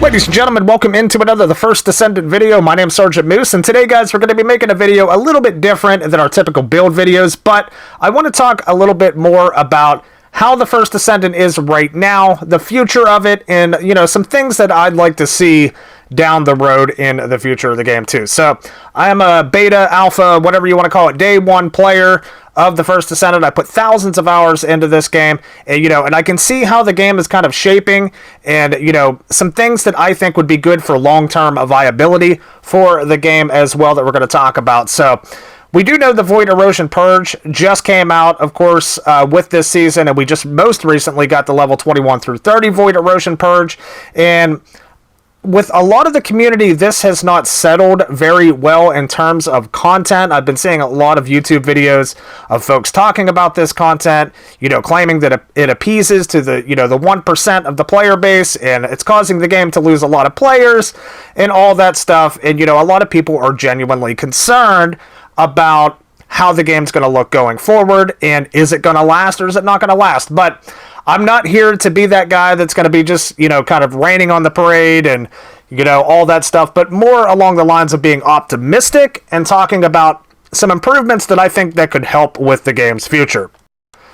Ladies and gentlemen, welcome into another The First Descendant video. My name's Sergeant Moose, and today, guys, we're going to be making a video a little bit different than our typical build videos, but I want to talk a little bit more about how the First Descendant is right now, the future of it, and, you know, some things that I'd like to see down the road in the future of the game, too. So, I am a beta, alpha, whatever you want to call it, day one player of the First Descendant. I put thousands of hours into this game, and, you know, and I can see how the game is kind of shaping, and, you know, some things that I think would be good for long-term viability for the game as well that we're going to talk about. So, we do know the Void Erosion Purge just came out, of course, with this season, and we just most recently got the level 21 through 30 Void Erosion Purge, and with a lot of the community, this has not settled very well in terms of content. I've been seeing a lot of YouTube videos of folks talking about this content, you know, claiming that it appeases to the, you know, the 1% of the player base, and it's causing the game to lose a lot of players and all that stuff. And, you know, a lot of people are genuinely concerned about how the game's going to look going forward, and is it going to last or is it not going to last? But I'm not here to be that guy that's going to be just, you know, kind of raining on the parade and, you know, all that stuff, but more along the lines of being optimistic and talking about some improvements that I think that could help with the game's future.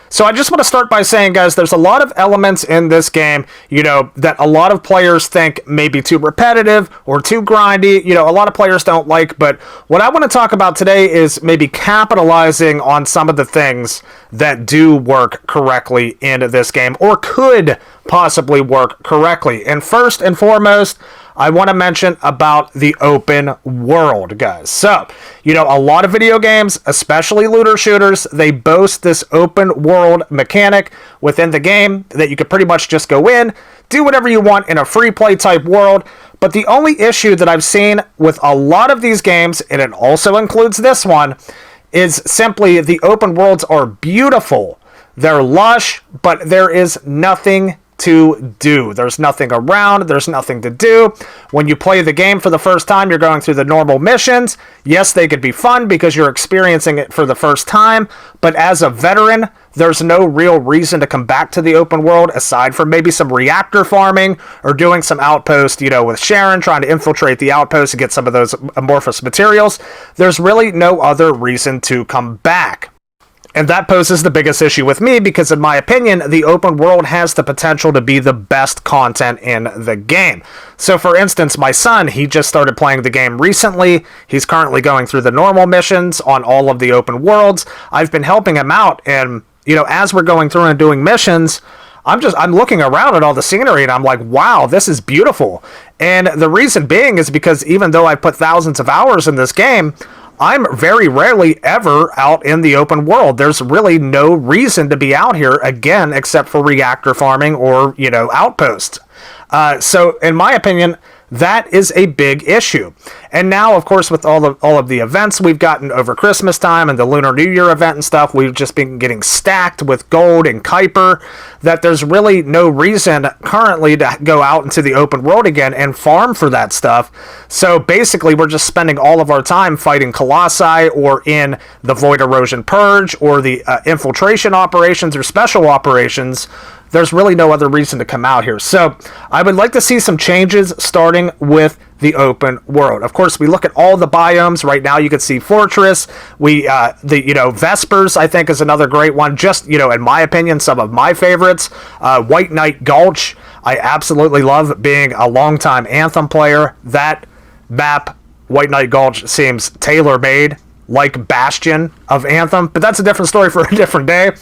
So I just want to start by saying, guys, there's a lot of elements in this game, you know, that a lot of players think may be too repetitive or too grindy. You know, a lot of players don't like, but what I want to talk about today is maybe capitalizing on some of the things that do work correctly in this game or could possibly work correctly. And first and foremost, I want to mention about the open world, guys. So, you know, a lot of video games, especially looter shooters, they boast this open world mechanic within the game that you could pretty much just go in, do whatever you want in a free play type world. But the only issue that I've seen with a lot of these games, and it also includes this one, is simply the open worlds are beautiful. They're lush, but there is nothing to do. There's nothing around. There's nothing to do. When you play the game for the first time, you're going through the normal missions. Yes, they could be fun because you're experiencing it for the first time, but as a veteran, there's no real reason to come back to the open world aside from maybe some reactor farming or doing some outpost, you know, with Sharon, trying to infiltrate the outpost and get some of those amorphous materials. There's really no other reason to come back. And that poses the biggest issue with me because, in my opinion, the open world has the potential to be the best content in the game. So, for instance, my son, he just started playing the game recently. He's currently going through the normal missions on all of the open worlds. I've been helping him out, and, you know, as we're going through and doing missions, I'm looking around at all the scenery, and I'm like, wow, this is beautiful. And the reason being is because even though I put thousands of hours in this game, I'm very rarely ever out in the open world. There's really no reason to be out here, again, except for reactor farming or, you know, outposts. So, in my opinion, that is a big issue. And now, of course, with all of the events we've gotten over Christmas time and the Lunar New Year event and stuff, we've just been getting stacked with gold and Kuiper, that there's really no reason currently to go out into the open world again and farm for that stuff. So basically, we're just spending all of our time fighting Colossi or in the Void Erosion Purge or the infiltration operations or special operations. There's really no other reason to come out here. So I would like to see some changes starting with the open world. Of course, we look at all the biomes. Right now you can see Fortress. Vespers, I think, is another great one. Just, you know, in my opinion, some of my favorites. White Knight Gulch. I absolutely love being a longtime Anthem player. That map, White Knight Gulch, seems tailor-made, like Bastion of Anthem. But that's a different story for a different day.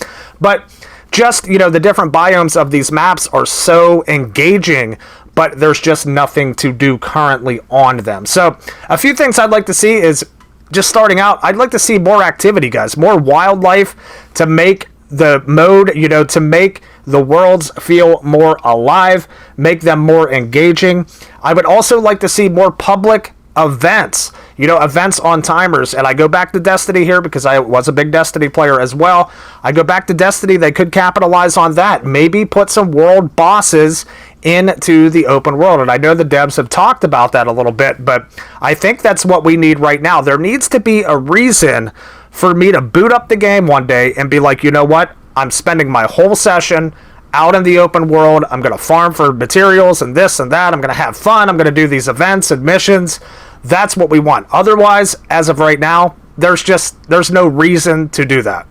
But just, you know, the different biomes of these maps are so engaging, but there's just nothing to do currently on them. So a few things I'd like to see is, just starting out, I'd like to see more activity, guys, more wildlife to make the mode, you know, to make the worlds feel more alive, make them more engaging. I would also like to see more public events, you know, events on timers. And I go back to Destiny here because I was a big Destiny player as well. I go back to Destiny. They could capitalize on that. Maybe put some world bosses into the open world. And I know the devs have talked about that a little bit, but I think that's what we need right now. There needs to be a reason for me to boot up the game one day and be like, you know what? I'm spending my whole session out in the open world. I'm going to farm for materials and this and that. I'm going to have fun. I'm going to do these events and missions. That's what we want. Otherwise, as of right now, there's no reason to do that.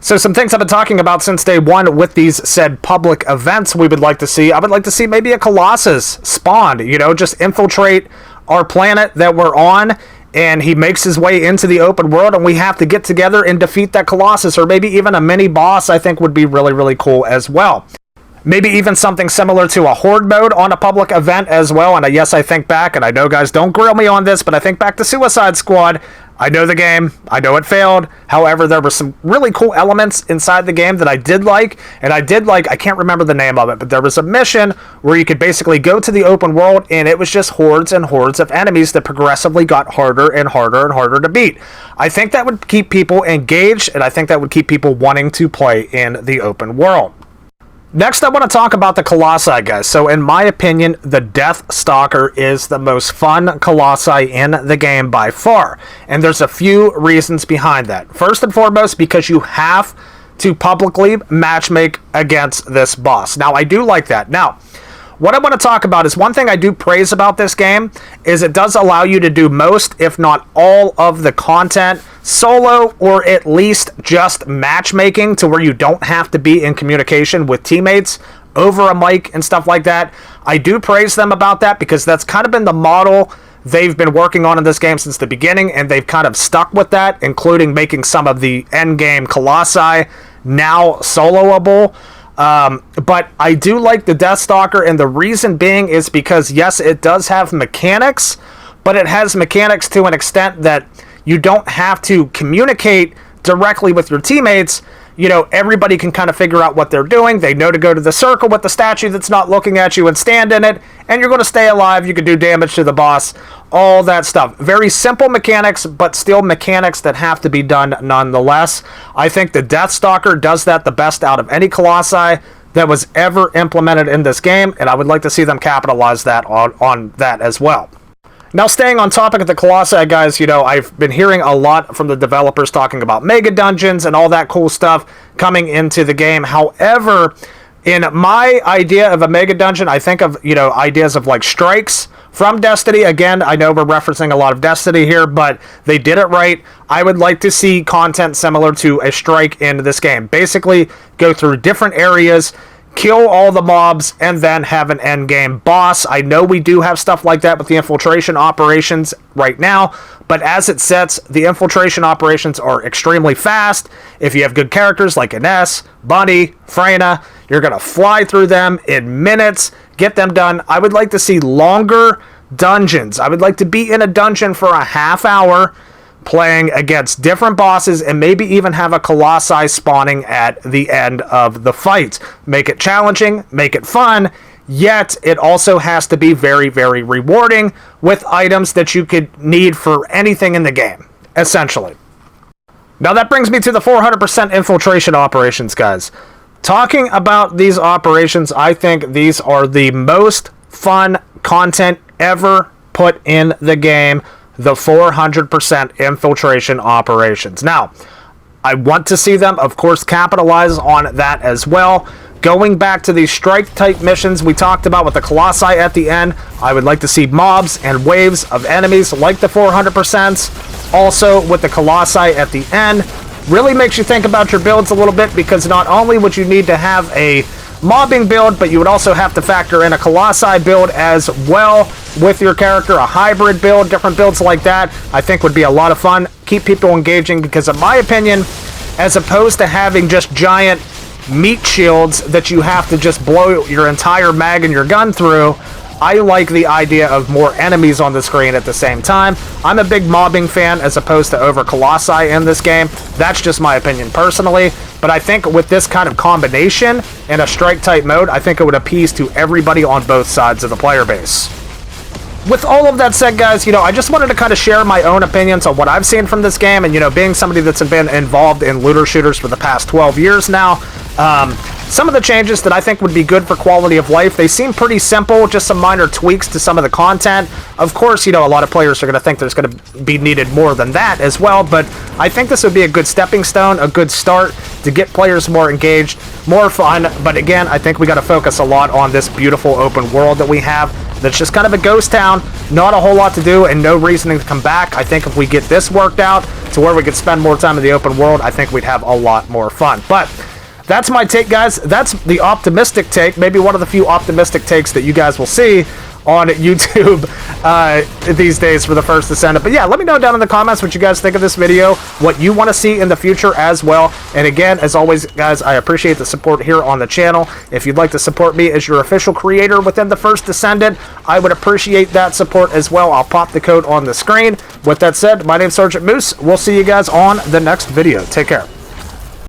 So some things I've been talking about since day one with these said public events we would like to see. I would like to see maybe a Colossus spawned, just infiltrate our planet that we're on, and he makes his way into the open world, and we have to get together and defeat that Colossus, or maybe even a mini boss. I think would be really, really cool as well. Maybe even something similar to a Horde Mode on a public event as well. And yes, I think back, and I know guys don't grill me on this, but I think back to Suicide Squad. I know the game. I know it failed. However, there were some really cool elements inside the game that I did like. And I can't remember the name of it, but there was a mission where you could basically go to the open world, and it was just hordes and hordes of enemies that progressively got harder and harder and harder to beat. I think that would keep people engaged, and I think that would keep people wanting to play in the open world. Next, I want to talk about the Colossi, guys. So, in my opinion, the Death Stalker is the most fun Colossi in the game by far. And there's a few reasons behind that. First and foremost, because you have to publicly matchmake against this boss. Now, I do like that. Now, what I want to talk about is one thing I do praise about this game is it does allow you to do most, if not all, of the content solo, or at least just matchmaking to where you don't have to be in communication with teammates over a mic and stuff like that. I do praise them about that because that's kind of been the model they've been working on in this game since the beginning, and they've kind of stuck with that, including making some of the endgame Colossi now soloable. But I do like the Death Stalker, and the reason being is because, yes, it does have mechanics, but it has mechanics to an extent that you don't have to communicate directly with your teammates. Everybody can kind of figure out what they're doing. They know to go to the circle with the statue that's not looking at you and stand in it, and you're going to stay alive. You can do damage to the boss, all that stuff. Very simple mechanics, but still mechanics that have to be done nonetheless. I think the Death Stalker does that the best out of any Colossi that was ever implemented in this game, and I would like to see them capitalize that on that as well. Now, staying on topic of the Colossi, guys, I've been hearing a lot from the developers talking about mega dungeons and all that cool stuff coming into the game. However, in my idea of a mega dungeon, I think of, ideas of like strikes from Destiny. Again, I know we're referencing a lot of Destiny here, but they did it right. I would like to see content similar to a strike in this game. Basically, go through different areas, kill all the mobs, and then have an end game boss. I know we do have stuff like that with the infiltration operations right now, but as it sets, the infiltration operations are extremely fast. If you have good characters like Ines, Bunny, Freyna, you're going to fly through them in minutes, get them done. I would like to see longer dungeons. I would like to be in a dungeon for a half hour, playing against different bosses, and maybe even have a Colossi spawning at the end of the fight. Make it challenging, make it fun, yet it also has to be very, very rewarding with items that you could need for anything in the game, essentially. Now that brings me to the 400% infiltration operations, guys. Talking about these operations, I think these are the most fun content ever put in the game. The 400% infiltration operations. Now, I want to see them, of course, capitalize on that as well. Going back to these strike-type missions we talked about with the Colossi at the end, I would like to see mobs and waves of enemies like the 400%. Also, with the Colossi at the end, really makes you think about your builds a little bit, because not only would you need to have a mobbing build, but you would also have to factor in a Colossi build as well with your character, a hybrid build, different builds like that. I think would be a lot of fun, keep people engaging, because in my opinion, as opposed to having just giant meat shields that you have to just blow your entire mag and your gun through, I like the idea of more enemies on the screen at the same time. I'm a big mobbing fan as opposed to over Colossi in this game. That's just my opinion personally. But I think with this kind of combination in a strike-type mode, I think it would appease to everybody on both sides of the player base. With all of that said, guys, I just wanted to kind of share my own opinions on what I've seen from this game. And, being somebody that's been involved in looter shooters for the past 12 years now, some of the changes that I think would be good for quality of life. They seem pretty simple, just some minor tweaks to some of the content. Of course, you know, a lot of players are going to think there's going to be needed more than that as well, but I think this would be a good stepping stone, a good start to get players more engaged, more fun. But again, I think we got to focus a lot on this beautiful open world that we have. That's just kind of a ghost town, not a whole lot to do, and no reasoning to come back. I think if we get this worked out to where we could spend more time in the open world, I think we'd have a lot more fun. But that's my take, guys. That's the optimistic take, maybe one of the few optimistic takes that you guys will see on YouTube these days for the First Descendant. But yeah, let me know down in the comments what you guys think of this video, what you want to see in the future as well. And again, as always, guys, I appreciate the support here on the channel. If you'd like to support me as your official creator within the First Descendant, I would appreciate that support as well. I'll pop the code on the screen. With that said, my name's Sergeant Moose. We'll see you guys on the next video. Take care.